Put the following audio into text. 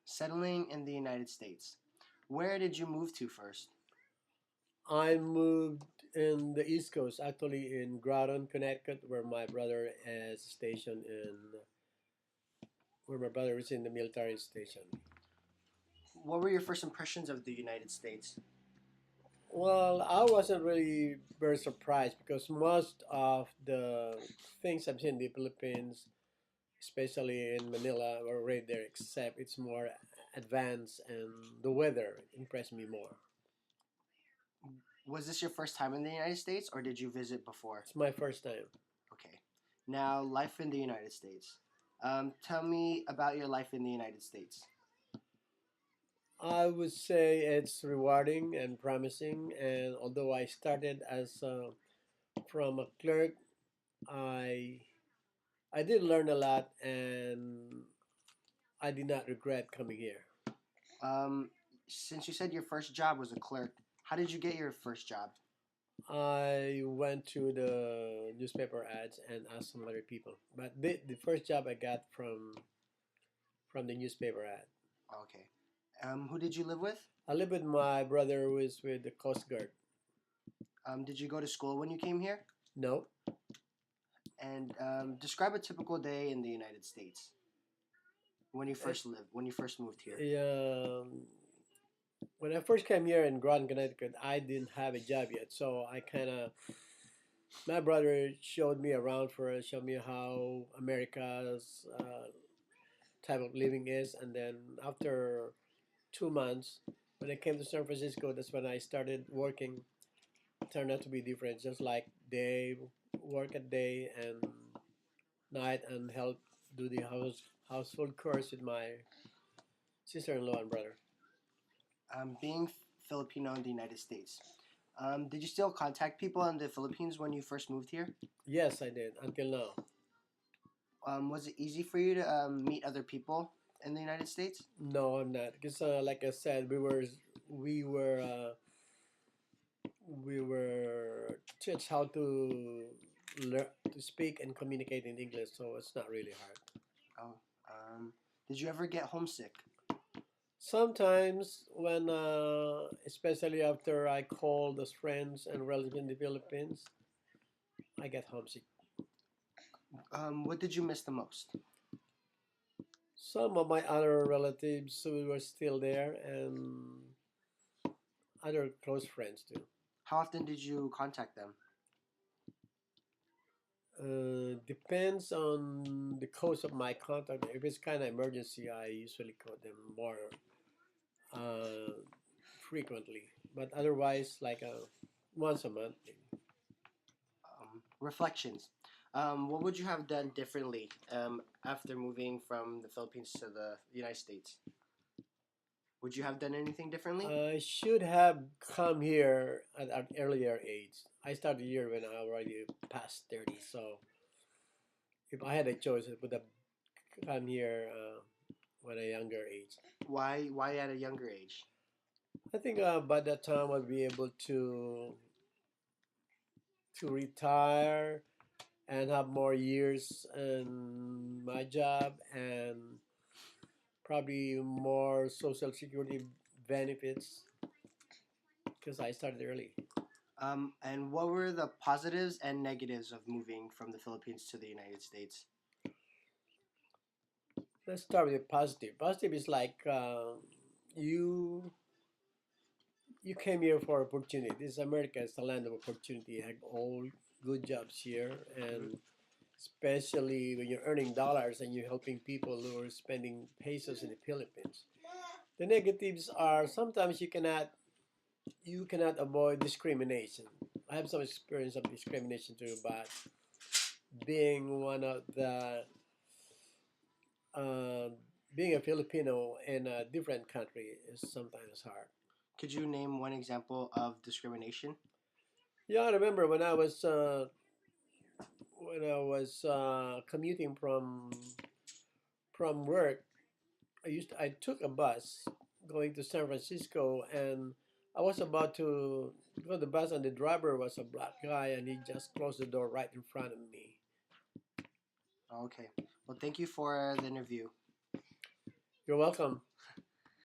Settling in the United States. Where did you move to first? I moved in the East Coast, actually in Groton, Connecticut, where my brother is in the military station. What were your first impressions of the United States? Well, I wasn't really very surprised because most of the things I've seen in the Philippines, especially in Manila, were already there, except it's more advanced and the weather impressed me more. Was this your first time in the United States or did you visit before? It's my first time. Okay. Now, life in the United States. Tell me about your life in the United States. I would say it's rewarding and promising, and although I started as from a clerk, I I did learn a lot, and I did not regret coming here. Um, since you said your first job was a clerk, how did you get your first job? I went to the newspaper ads and asked some other people, but the first job I got from the newspaper ad. Okay. Who did you live with? I live with my brother who is with the Coast Guard. Did you go to school when you came here? No, And describe a typical day in the United States when you first moved here. um, when I first came here in Groton, Connecticut, I didn't have a job yet, so I kind of my brother showed me around first, showed me how America's type of living is, and then after 2 months, when I came to San Francisco, that's when I started working. It turned out to be different, just like day work at day and night, and help do the household chores with my sister-in-law and brother. Being Filipino in the United States. Did you still contact people in the Philippines when you first moved here? Yes, I did until now. Was it easy for you to meet other people in the United States? No, I'm not, because like I said, we were teach how to learn to speak and communicate in English, so it's not really hard. Oh, did you ever get homesick? Sometimes when, especially after I call those friends and relatives in the Philippines, I get homesick. What did you miss the most? Some of my other relatives who were still there, and other close friends too. How often did you contact them? Depends on the cause of my contact. If it's kind of emergency, I usually call them more uh, frequently. But otherwise, like once a month, maybe. Reflections. What would you have done differently after moving from the Philippines to the United States? Would you have done anything differently? I should have come here at an earlier age. I started here when I already past 30. So if I had a choice, I would have come here at a younger age. Why at a younger age? I think by that time I'll be able to retire and have more years in my job and probably more social security benefits because I started early. And what were the positives and negatives of moving from the Philippines to the United States? Let's start with the positive. Positive is like you came here for opportunity. This America is the land of opportunity. You have all good jobs here, Hmm. and especially when you're earning dollars and you're helping people who are spending pesos in the Philippines. The negatives are sometimes you cannot avoid discrimination. I have some experience of discrimination too, but being one of the uh, being a Filipino in a different country is sometimes hard. Could you name one example of discrimination? Yeah, I remember when I was commuting from work. I took a bus going to San Francisco, and I was about to go to the bus, and the driver was a black guy, and he just closed the door right in front of me. Okay. Well, thank you for the interview. You're welcome.